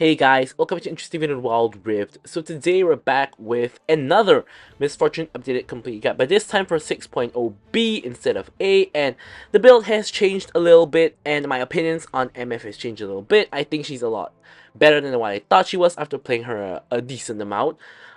Hey guys, welcome to Interesting Video Wild Rift. So today we're back with another Misfortune Updated Complete Guide, but this time for 6.0 B instead of A, and the build has changed a little bit, and my opinions on MF has changed a little bit. I think she's a lot better than what I thought she was after playing her a decent amount.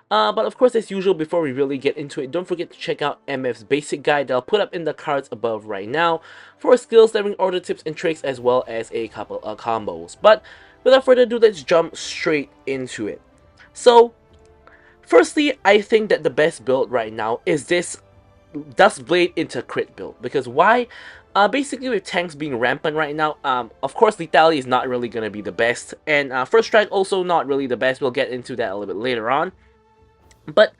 But of course, as usual, before we really get into it, don't forget to check out MF's basic guide that I'll put up in the cards above right now for skills, leveling order tips and tricks, as well as a couple of combos. But without further ado, let's jump straight into it. So, firstly, I think that the best build right now is this Dust Blade into crit build. Because why? Basically, with tanks being rampant right now, of course, lethality is not really going to be the best. And first strike also not really the best. We'll get into that a little bit later on. But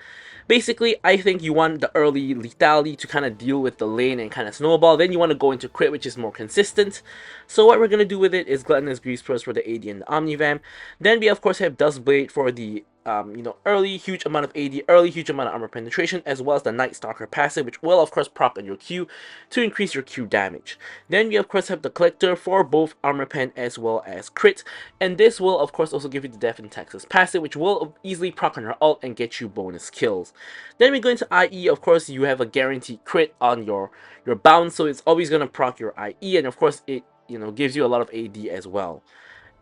basically, I think you want the early lethality to kind of deal with the lane and kind of snowball. Then you want to go into crit, which is more consistent. So what we're going to do with it is Gluttonous Grease first for the AD and the Omnivamp. Then we, of course, have Dust Blade for the early huge amount of AD, early huge amount of armor penetration, as well as the Night Stalker passive, which will of course proc on your Q to increase your Q damage. Then we of course have the Collector for both armor pen as well as crit, and this will of course also give you the Death and Taxes passive, which will easily proc on her ult and get you bonus kills. Then we go into IE. Of course, you have a guaranteed crit on your bounce, so it's always gonna proc your IE, and of course it gives you a lot of AD as well.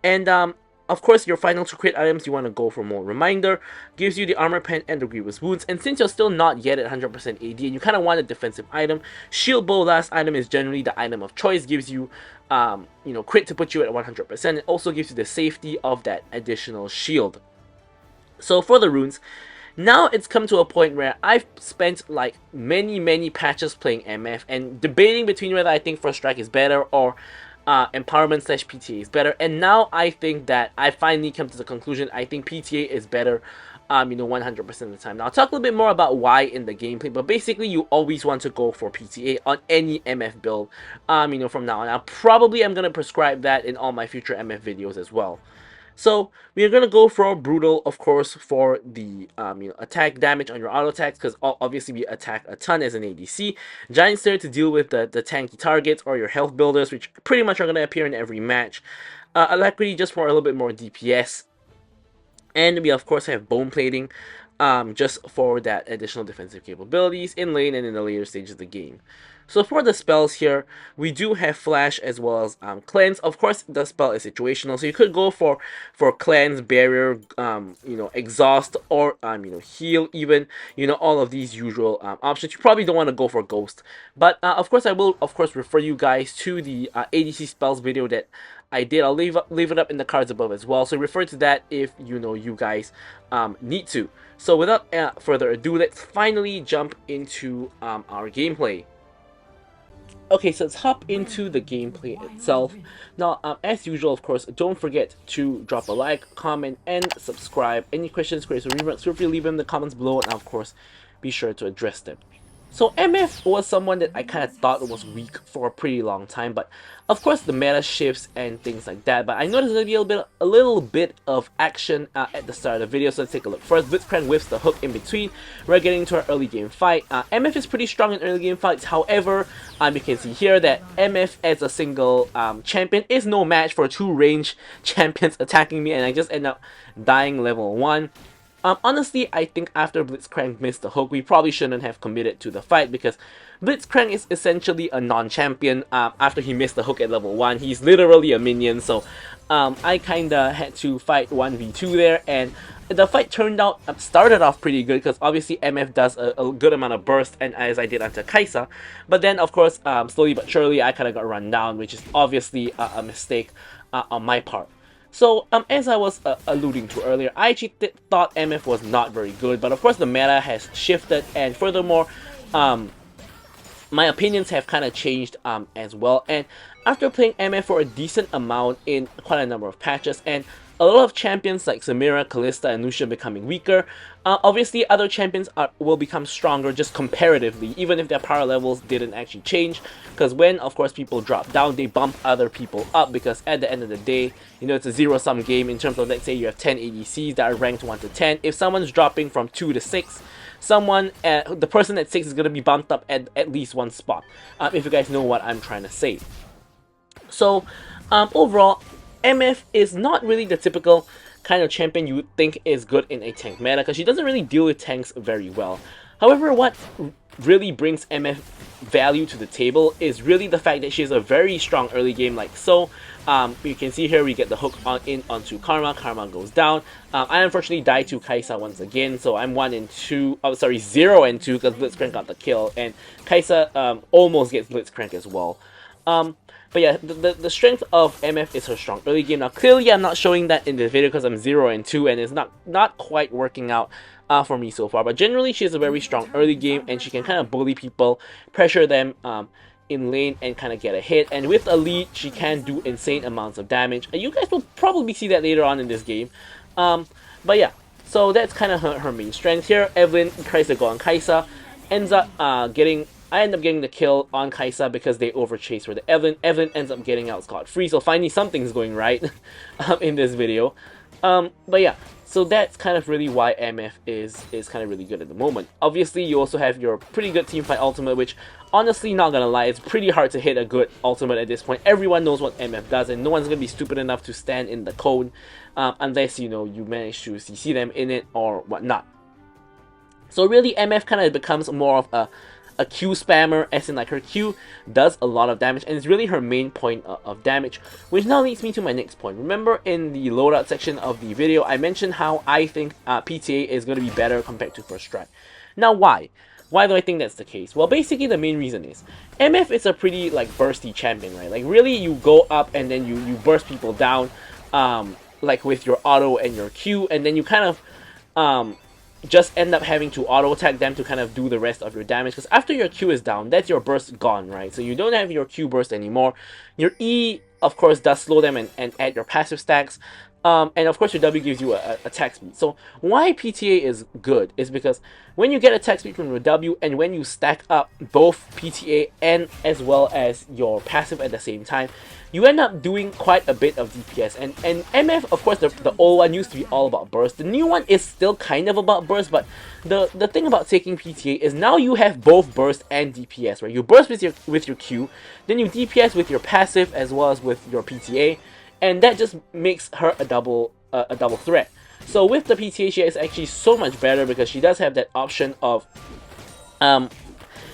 And of course, your final two crit items, you want to go for more Reminder, gives you the Armor Pen and the Grievous Wounds. And since you're still not yet at 100% AD and you kind of want a defensive item, Shield Bow last item is generally the item of choice. Gives you, crit to put you at 100%. It also gives you the safety of that additional shield. So for the runes, now it's come to a point where I've spent like many patches playing MF and debating between whether I think First Strike is better or Empowerment / PTA is better, and now I think that I finally come to the conclusion I think PTA is better 100% of the time. Now I'll talk a little bit more about why in the gameplay, but basically you always want to go for PTA on any MF build from now on. I probably am going to prescribe that in all my future MF videos as well. So we are going to go for Brutal, of course, for the attack damage on your auto attacks, because obviously we attack a ton as an ADC. Giant Stare to deal with the tanky targets or your health builders, which pretty much are going to appear in every match. Alacrity just for a little bit more DPS. And we of course have Bone Plating just for that additional defensive capabilities in lane and in the later stages of the game. So for the spells here, we do have Flash as well as Cleanse. Of course, the spell is situational, so you could go for Cleanse, Barrier, Exhaust, or Heal even. All of these usual options. You probably don't want to go for Ghost, but of course I will of course refer you guys to the ADC spells video that I did. I'll leave it up in the cards above as well, so refer to that if you guys need to. So without further ado, let's finally jump into our gameplay. Okay, so let's hop into the gameplay itself. Now, as usual, of course, don't forget to drop a like, comment, and subscribe. Any questions, queries, or remarks, feel free to leave them in the comments below, and of course, be sure to address them. So MF was someone that I kind of thought was weak for a pretty long time, but of course the meta shifts and things like that. But I know there's going to be a little bit of action at the start of the video, so let's take a look. First, Blitzcrank whiffs the hook in between. We're getting into our early game fight. MF is pretty strong in early game fights. However, you can see here that MF as a single champion is no match for two range champions attacking me, and I just end up dying level 1. Honestly, I think after Blitzcrank missed the hook, we probably shouldn't have committed to the fight, because Blitzcrank is essentially a non-champion after he missed the hook at level 1. He's literally a minion, so I kinda had to fight 1v2 there, and the fight started off pretty good, because obviously MF does a good amount of burst, and as I did onto Kai'Sa, but then of course, slowly but surely, I kinda got run down, which is obviously a mistake on my part. So, as I was alluding to earlier, I actually thought MF was not very good, but of course the meta has shifted, and furthermore, my opinions have kind of changed as well. And after playing MF for a decent amount in quite a number of patches, and a lot of champions like Samira, Kalista, and Lucian becoming weaker, obviously other champions will become stronger just comparatively, even if their power levels didn't actually change, because when of course people drop down, they bump other people up, because at the end of the day, it's a zero-sum game in terms of, let's say you have 10 ADCs that are ranked 1 to 10. If someone's dropping from 2 to 6, the person at 6 is going to be bumped up at least one spot, if you guys know what I'm trying to say. So overall, MF is not really the typical kind of champion you would think is good in a tank meta, because she doesn't really deal with tanks very well. However, what really brings MF value to the table is really the fact that she has a very strong early game, like so. You can see here we get the hook onto Karma. Karma goes down. I unfortunately died to Kaisa once again, so I'm 1 and 2. Oh, sorry, 0 and 2 because Blitzcrank got the kill, and Kaisa almost gets Blitzcrank as well. But yeah, the strength of MF is her strong early game. Now clearly I'm not showing that in this video because I'm 0 and 2 and it's not quite working out for me so far. But generally she has a very strong early game and she can kind of bully people, pressure them in lane and kind of get a hit. And with a lead she can do insane amounts of damage. And you guys will probably see that later on in this game. But yeah, so that's kind of her main strength here. Evelyn tries to go on Kaisa, ends up I end up getting the kill on Kaisa because they overchase for the Evelyn. Evelyn ends up getting out scot-free, so finally something's going right in this video. But yeah, so that's kind of really why MF is kind of really good at the moment. Obviously, you also have your pretty good teamfight ultimate, which honestly, not gonna lie, it's pretty hard to hit a good ultimate at this point. Everyone knows what MF does, and no one's gonna be stupid enough to stand in the cone unless, you know, you manage to CC them in it or whatnot. So really, MF kind of becomes more of a Q spammer, as in like her Q does a lot of damage and it's really her main point of damage, which now leads me to my next point. Remember in the loadout section of the video I mentioned how I think PTA is going to be better compared to First Strike. Now why do I think that's the case? Well, basically the main reason is MF is a pretty like bursty champion, right? Like really you go up and then you burst people down like with your auto and your Q, and then you kind of just end up having to auto attack them to kind of do the rest of your damage, because after your Q is down, that's your burst gone, right? So you don't have your Q burst anymore. Your E, of course, does slow them and add your passive stacks. And of course your W gives you a attack speed. So why PTA is good is because when you get attack speed from your W and when you stack up both PTA and as well as your passive at the same time, you end up doing quite a bit of DPS. And MF, of course, the old one used to be all about burst. The new one is still kind of about burst, but the thing about taking PTA is now you have both burst and DPS, right? You burst with your Q, then you DPS with your passive as well as with your PTA, and that just makes her a double threat. So with the PTA, she is actually so much better because she does have that option of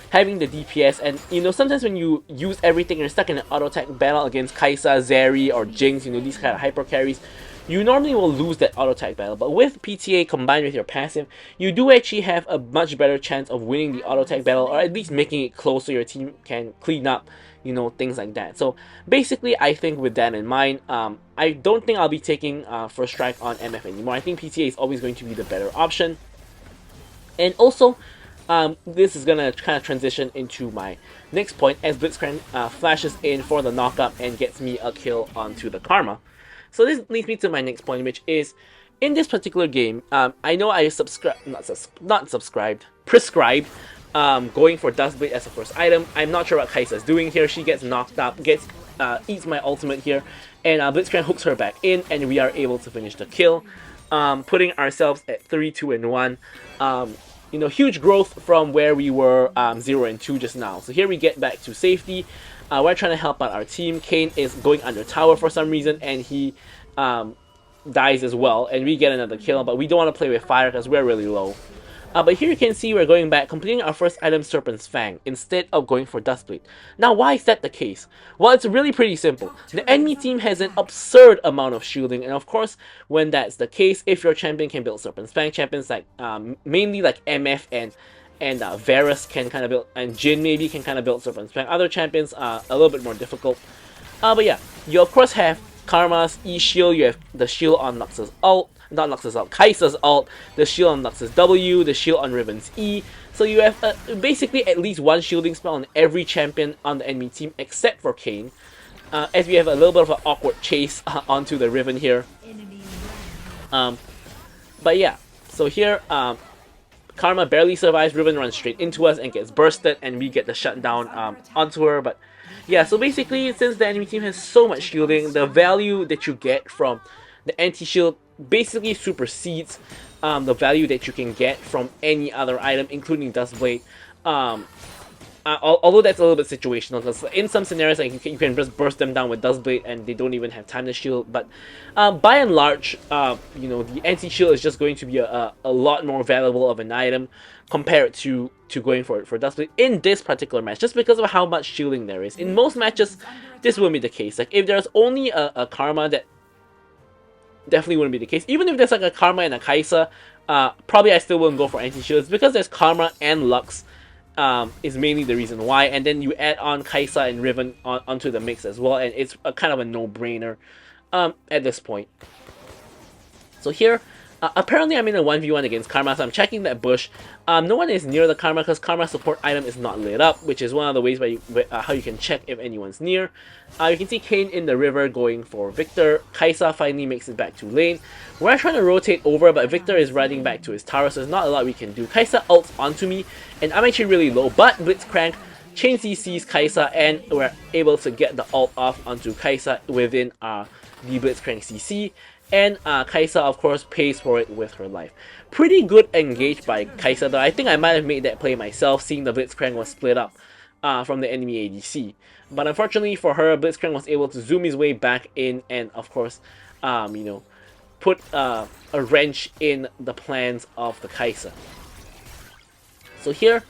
having the DPS, and you know, sometimes when you use everything, you're stuck in an auto attack battle against Kaisa, Zeri, or Jinx, you know, these kind of hyper carries, you normally will lose that auto attack battle. But with PTA combined with your passive, you do actually have a much better chance of winning the auto attack battle, or at least making it close so your team can clean up, you know, things like that. So basically, I think with that in mind, I don't think I'll be taking First Strike on MF anymore. I think PTA is always going to be the better option. And also, this is gonna kind of transition into my next point as Blitzcrank flashes in for the knockup and gets me a kill onto the Karma. So this leads me to my next point, which is in this particular game, I know I prescribed going for Dustblade as a first item. I'm not sure what Kaisa's doing here. She gets knocked up, eats my ultimate here, and Blitzcrank hooks her back in, and we are able to finish the kill, putting ourselves at 3-2 and 1. You know, huge growth from where we were 0 and 2 just now. So here we get back to safety. We're trying to help out our team. Kane is going under tower for some reason, and he dies as well, and we get another kill, but we don't want to play with fire because we're really low. But here you can see we're going back, completing our first item, Serpent's Fang, instead of going for Dustblade. Now, why is that the case? Well, it's really pretty simple. The enemy team has an absurd amount of shielding, and of course, when that's the case, if your champion can build Serpent's Fang, champions like mainly like MF and Varus can kind of build, and Jin maybe can kind of build Serpent's Fang. Other champions are a little bit more difficult. But yeah, you of course have Karma's E shield, you have the shield on Lux's ult, not Lux's ult, Kaisa's ult, the shield on Lux's W, the shield on Riven's E. So you have basically at least one shielding spell on every champion on the enemy team except for Kane. As we have a little bit of an awkward chase onto the Riven here. But yeah, so here Karma barely survives, Riven runs straight into us and gets bursted, and we get the shutdown onto her. But yeah, so basically, since the enemy team has so much shielding, the value that you get from the anti-shield basically supersedes the value that you can get from any other item, including Dustblade. Although that's a little bit situational, because in some scenarios like you can just burst them down with Dustblade and they don't even have time to shield. But by and large, you know, the anti-shield is just going to be a lot more valuable of an item compared to going for Dustblade in this particular match, just because of how much shielding there is. In most matches, this wouldn't be the case. Like if there's only a Karma, that definitely wouldn't be the case. Even if there's like a Karma and a Kai'Sa, probably I still wouldn't go for anti-shields, because there's Karma and Lux. Is mainly the reason why, and then you add on Kai'Sa and Riven onto the mix as well, and it's a kind of a no-brainer at this point. So here, apparently I'm in a 1v1 against Karma, so I'm checking that bush. No one is near the Karma, because Karma support item is not lit up, which is one of the ways how you can check if anyone's near. You can see Kayn in the river going for Victor. Kai'Sa finally makes it back to lane. We're trying to rotate over, but Victor is riding back to his tower, so there's not a lot we can do. Kai'Sa ults onto me, and I'm actually really low, but Blitzcrank chain CCs Kai'Sa, and we're able to get the ult off onto Kai'Sa within the Blitzcrank CC. And Kai'Sa, of course, pays for it with her life. Pretty good engage by Kai'Sa, though. I think I might have made that play myself, seeing the Blitzcrank was split up from the enemy ADC. But unfortunately for her, Blitzcrank was able to zoom his way back in and, of course, you know, put a wrench in the plans of the Kai'Sa. So here,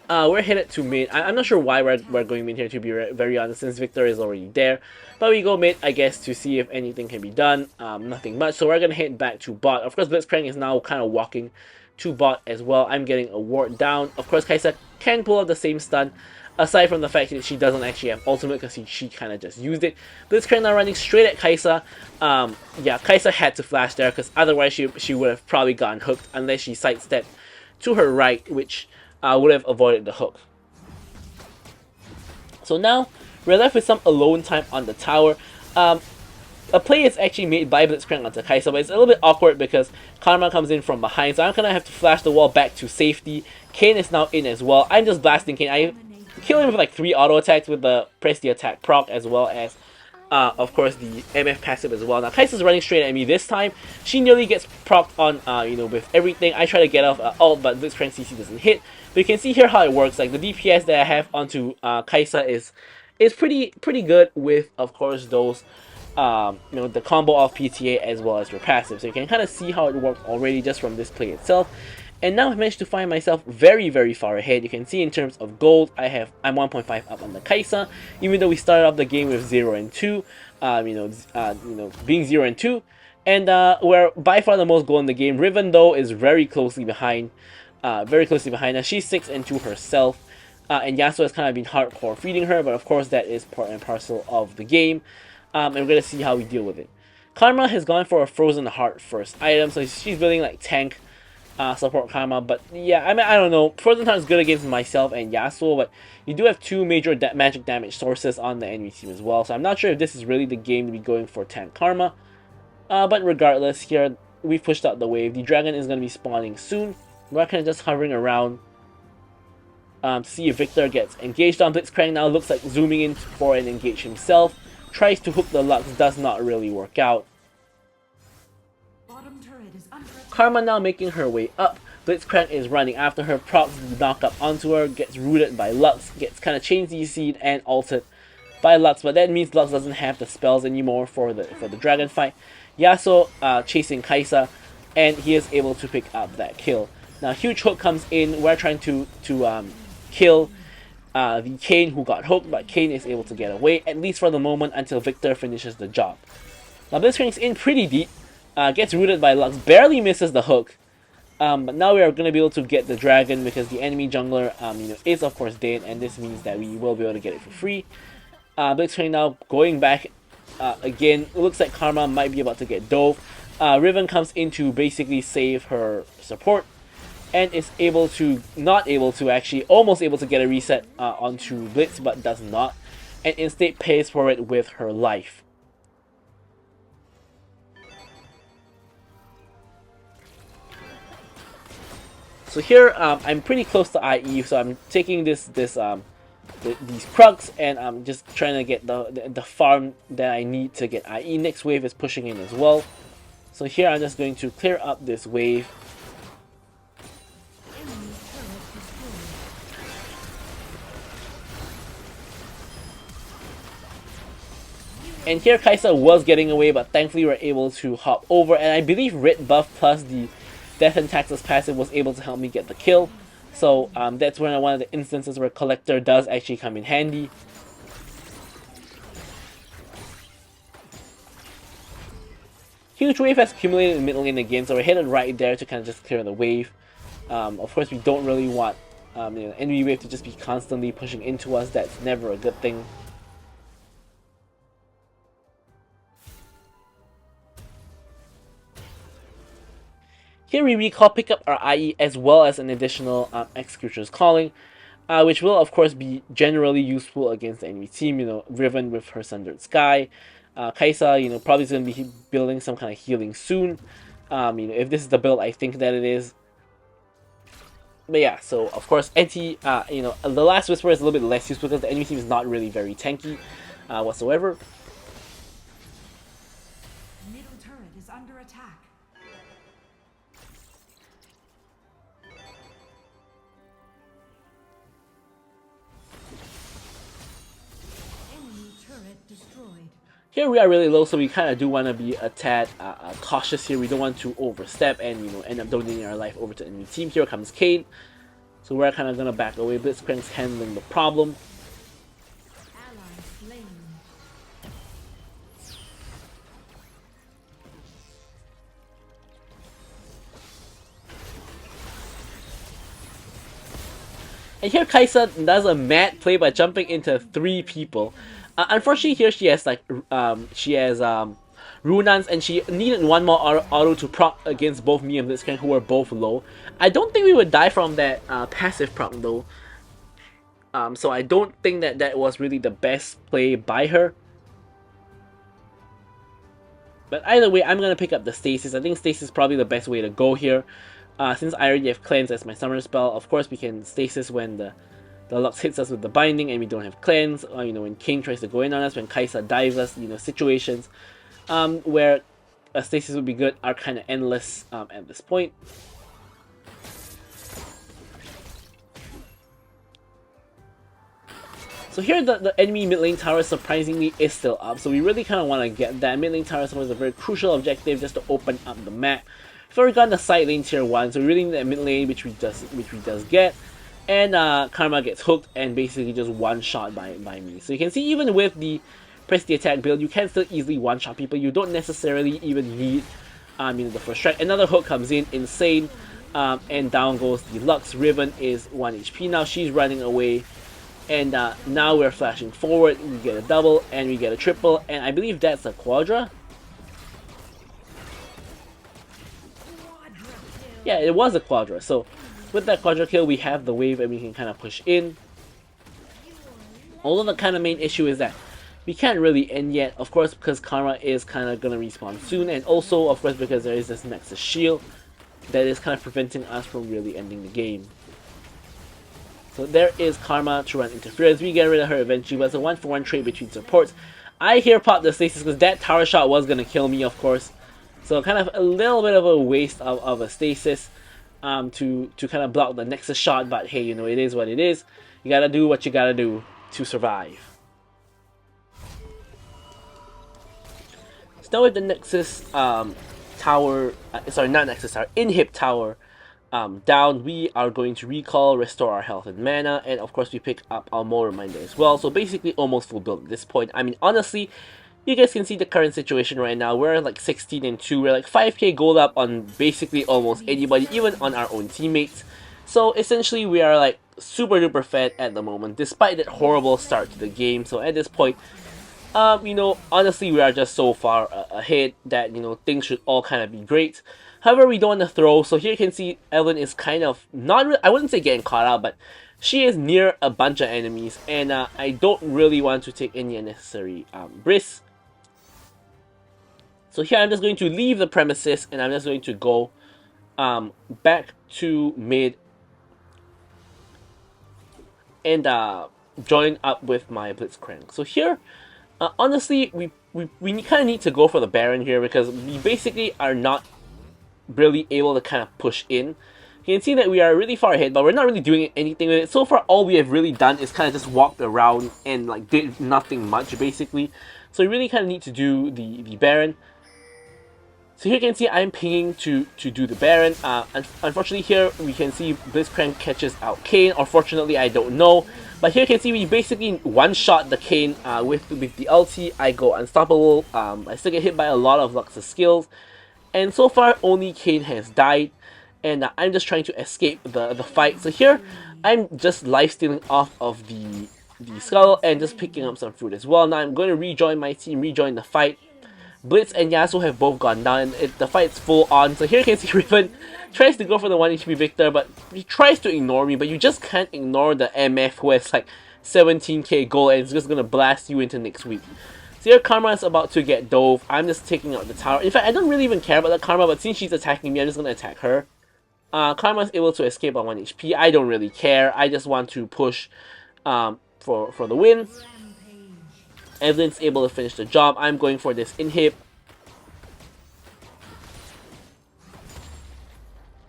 we're headed to mid. I'm not sure why we're going mid here, to be very honest, since Victor is already there. But we go mid, I guess, to see if anything can be done. Nothing much, so we're going to head back to bot. Of course, Blitzcrank is now kind of walking to bot as well. I'm getting a ward down. Of course, Kai'Sa can pull out the same stun, aside from the fact that she doesn't actually have ultimate, because she kind of just used it. Blitzcrank now running straight at Kai'Sa. Yeah, Kai'Sa had to flash there, because otherwise she would have probably gotten hooked, unless she sidestepped to her right, which would have avoided the hook. So now we're left with some alone time on the tower. A play is actually made by Blitzcrank onto Kai'Sa, but it's a little bit awkward because Karma comes in from behind, so I'm gonna have to flash the wall back to safety. Kayn is now in as well. I'm just blasting Kayn. I kill him with like 3 auto attacks with the press the attack proc, as well as of course the MF passive as well. Now Kai'Sa's running straight at me this time. She nearly gets procced on you know, with everything. I try to get off ult, but Blitzcrank CC doesn't hit. But you can see here how it works. Like the DPS that I have onto Kai'Sa is pretty good with, of course, those you know, the combo of PTA as well as your passive. So you can kind of see how it works already just from this play itself. And now I've managed to find myself very far ahead. You can see in terms of gold, I'm 1.5 up on the Kai'Sa, even though we started off the game with 0 and 2, you know, being 0 and 2, and we're by far the most gold in the game. Riven, though, is very closely behind us. She's 6 and 2 herself, and Yasuo has kind of been hardcore feeding her, but of course that is part and parcel of the game, and we're gonna see how we deal with it. Karma has gone for a Frozen Heart first item, so she's building like tank support Karma, but yeah, I mean, I don't know. Frozen Heart is good against myself and Yasuo, but you do have 2 major magic damage sources on the enemy team as well, so I'm not sure if this is really the game to be going for tank Karma. But regardless, here we've pushed out the wave. The dragon is going to be spawning soon. We're kind of just hovering around to see if Victor gets engaged on. Blitzcrank now looks like zooming in for an engage himself. Tries to hook the Lux, does not really work out. Karma now making her way up. Blitzcrank is running after her, procs the knock up onto her, gets rooted by Lux, gets kind of chain CC'd and ulted by Lux, but that means Lux doesn't have the spells anymore for the dragon fight. Yasuo chasing Kai'Sa, and he is able to pick up that kill. Now huge hook comes in. We're trying to kill the Kayn who got hooked, but Kayn is able to get away, at least for the moment, until Victor finishes the job. Now Blitzcrank's in pretty deep. Gets rooted by Lux, barely misses the hook, but now we are going to be able to get the dragon because the enemy jungler you know, is of course dead, and this means that we will be able to get it for free. Blitzcrank now going back again. It looks like Karma might be about to get dove. Riven comes in to basically save her support, and is able to, almost able to get a reset onto Blitz, but does not, and instead pays for it with her life. So here, I'm pretty close to IE, so I'm taking these Krugs, and I'm just trying to get the farm that I need to get IE. Next wave is pushing in as well. So here I'm just going to clear up this wave. And here Kai'Sa was getting away, but thankfully we were able to hop over, and I believe Rit buff plus the Death and Taxes passive was able to help me get the kill. So that's one of the instances where Collector does actually come in handy. Huge wave has accumulated in mid lane again, so we're headed right there to kind of just clear the wave. Of course, we don't really want enemy wave to just be constantly pushing into us. That's never a good thing. Here we recall pick up our IE as well as an additional Executioner's Calling, which will of course be generally useful against the enemy team. Riven with her Sundered Sky. Kai'Sa, probably is going to be building some kind of healing soon. If this is the build I think that it is. But yeah, so of course anti, the Last Whisper is a little bit less useful because the enemy team is not really very tanky whatsoever. Middle turret is under attack. Enemy turret destroyed. Here we are really low, so we kind of do want to be a tad cautious here. We don't want to overstep and end up donating our life over to the enemy team. Here comes Kayn, so we're kind of gonna back away. Blitzcrank's handling the problem. Ally slain. And here Kai'Sa does a mad play by jumping into 3 people. Unfortunately, here she has Runans, and she needed one more auto to proc against both me and Blitzcrank, who were both low. I don't think we would die from that passive proc though. So I don't think that was really the best play by her. But either way, I'm gonna pick up the Stasis. I think Stasis is probably the best way to go here. Since I already have Cleanse as my summoner spell, of course we can Stasis when the Lux hits us with the binding and we don't have Cleanse, or when King tries to go in on us, when Kai'Sa dives us, situations where a Stasis would be good are kind of endless at this point. So here the enemy mid lane tower surprisingly is still up, so we really kind of want to get that. Mid lane tower is always a very crucial objective just to open up the map. We've already got the side lane tier 1, so we really need that mid lane, which we does get. And Karma gets hooked and basically just one-shot by me. So you can see even with the press the attack build, you can still easily one-shot people. You don't necessarily even need the first strike. Another hook comes in, insane, and down goes the Lux. Riven is 1 HP now, she's running away. And now we're flashing forward, we get a double and we get a triple, and I believe that's a quadra. Yeah, it was a quadra, so with that quadra kill, we have the wave and we can kind of push in. Although the kind of main issue is that we can't really end yet, of course, because Karma is kind of going to respawn soon, and also, of course, because there is this Nexus shield that is kind of preventing us from really ending the game. So there is Karma to run interference. We get rid of her eventually, but it's a 1-for-1 trade between supports. I here pop the Stasis because that tower shot was going to kill me, of course. So kind of a little bit of a waste of a Stasis. To kind of block the Nexus shot, but hey, it is what it is. You gotta do what you gotta do to survive. So now with the Nexus tower, sorry, not Nexus tower, Inhib tower down, we are going to recall, restore our health and mana, and of course we pick up our More Reminder as well. So basically almost full build at this point. I mean, honestly, you guys can see the current situation right now. We're like 16-2. We're like 5k gold up on basically almost anybody, even on our own teammates. So essentially, we are like super duper fed at the moment, despite that horrible start to the game. So at this point, honestly, we are just so far ahead that things should all kind of be great. However, we don't want to throw. So here you can see Evelyn is kind of not. I wouldn't say getting caught out, but she is near a bunch of enemies, and I don't really want to take any unnecessary risks. So here I'm just going to leave the premises and I'm just going to go back to mid and join up with my Blitzcrank. So here, honestly, we kind of need to go for the Baron here because we basically are not really able to kind of push in. You can see that we are really far ahead, but we're not really doing anything with it. So far, all we have really done is kind of just walked around and like did nothing much, basically. So you really kind of need to do the Baron. So here you can see I'm pinging to do the Baron. Unfortunately here we can see Blitzcrank catches out Kayn, or fortunately I don't know. But here you can see we basically one-shot the Kayn with the ulti. I go unstoppable. I still get hit by a lot of Lux's skills. And so far only Kayn has died. And I'm just trying to escape the fight. So here I'm just lifestealing off of the skull and just picking up some fruit as well. Now I'm going to rejoin my team, rejoin the fight. Blitz and Yasuo have both gone down, and the fight's full on. So here you can see Riven tries to go for the 1 HP Victor, but he tries to ignore me, but you just can't ignore the MF who has like 17k gold and is just gonna blast you into next week. So here Karma is about to get dove. I'm just taking out the tower. In fact, I don't really even care about the Karma, but since she's attacking me, I'm just gonna attack her. Karma is able to escape on 1 HP. I don't really care. I just want to push for the win. Evelyn's able to finish the job. I'm going for this inhib.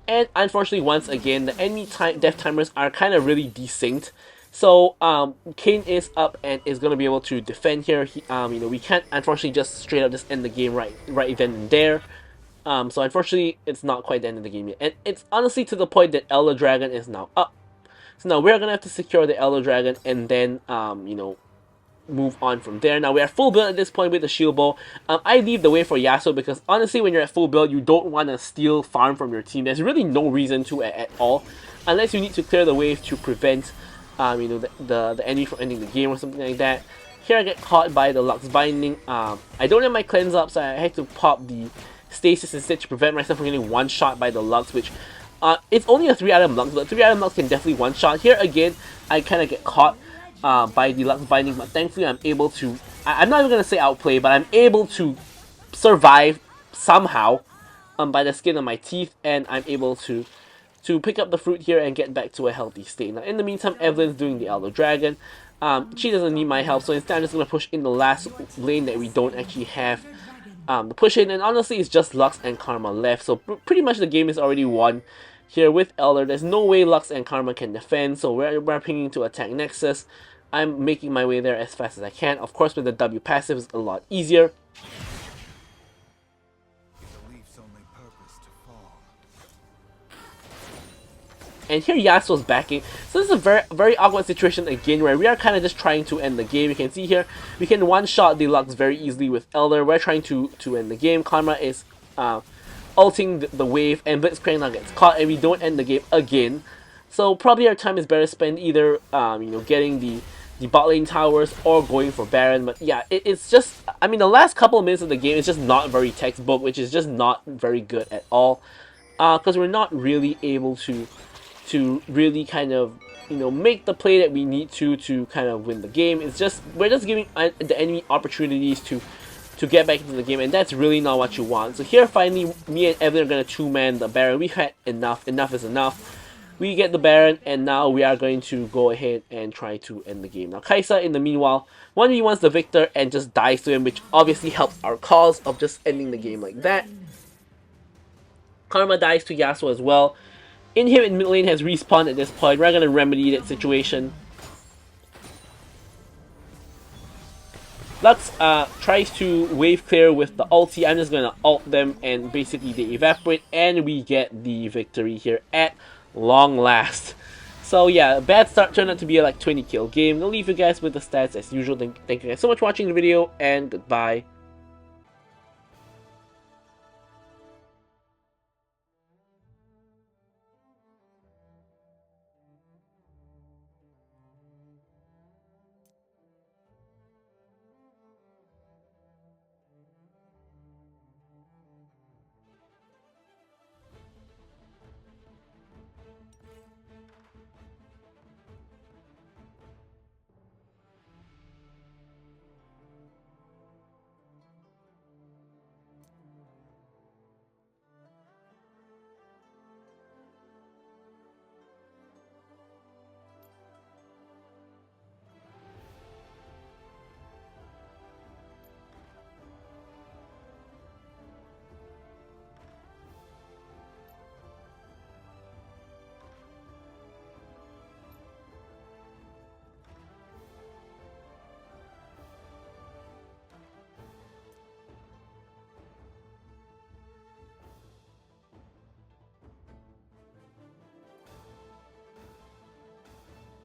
And unfortunately, once again, the enemy death timers are kind of really desynced. So Kayn is up and is going to be able to defend here. We can't unfortunately just straight up just end the game right then and there. So unfortunately, it's not quite the end of the game yet. And it's honestly to the point that Elder Dragon is now up. So now we're going to have to secure the Elder Dragon and then, move on from there. Now we are full build at this point with the shield bow. I leave the way for Yasuo because honestly when you're at full build you don't want to steal farm from your team. There's really no reason to at all, unless you need to clear the wave to prevent the enemy from ending the game or something like that. Here I get caught by the Lux Binding. I don't have my cleanse up, so I had to pop the stasis instead to prevent myself from getting one shot by the Lux, which it's only a 3-item Lux, but 3-item Lux can definitely one shot. Here again I kind of get caught by the Lux Binding, but thankfully I'm able to, I'm not even going to say outplay, but I'm able to survive somehow by the skin of my teeth, and I'm able to pick up the fruit here and get back to a healthy state. Now in the meantime, Evelyn's doing the Elder Dragon. She doesn't need my help, so instead I'm just going to push in the last lane that we don't actually have the push in, and honestly it's just Lux and Karma left, so pretty much the game is already won. Here with Elder, there's no way Lux and Karma can defend, so we're pinging to attack Nexus. I'm making my way there as fast as I can. Of course, with the W passive, it's a lot easier. And here Yasuo's backing. So this is a very awkward situation again, where we are kind of just trying to end the game. You can see here, we can one-shot the Lux very easily with Elder. We're trying to end the game. Karma is ulting the wave, and Blitzcrank now gets caught, and we don't end the game again. So probably our time is better spent either getting the bot lane towers or going for Baron. But yeah, it's just, I mean, the last couple of minutes of the game is just not very textbook, which is just not very good at all, because we're not really able to really kind of make the play that we need to kind of win the game. It's just, we're just giving the enemy opportunities to get back into the game, and that's really not what you want. So here finally me and Evelyn are going to two-man the Baron. We've had enough is enough. We get the Baron, and now we are going to go ahead and try to end the game. Now Kaisa in the meanwhile 1v1s the Victor and just dies to him, which obviously helps our cause of just ending the game like that. Karma dies to Yasuo as well. Inhib in mid lane has respawned at this point. We're going to remedy that situation. Lux tries to wave clear with the ulti. I'm just going to ult them, and basically they evaporate, and we get the victory here at long last. So yeah, bad start turned out to be a like 20 kill game. I'll leave you guys with the stats as usual. Thank you guys so much for watching the video, and goodbye.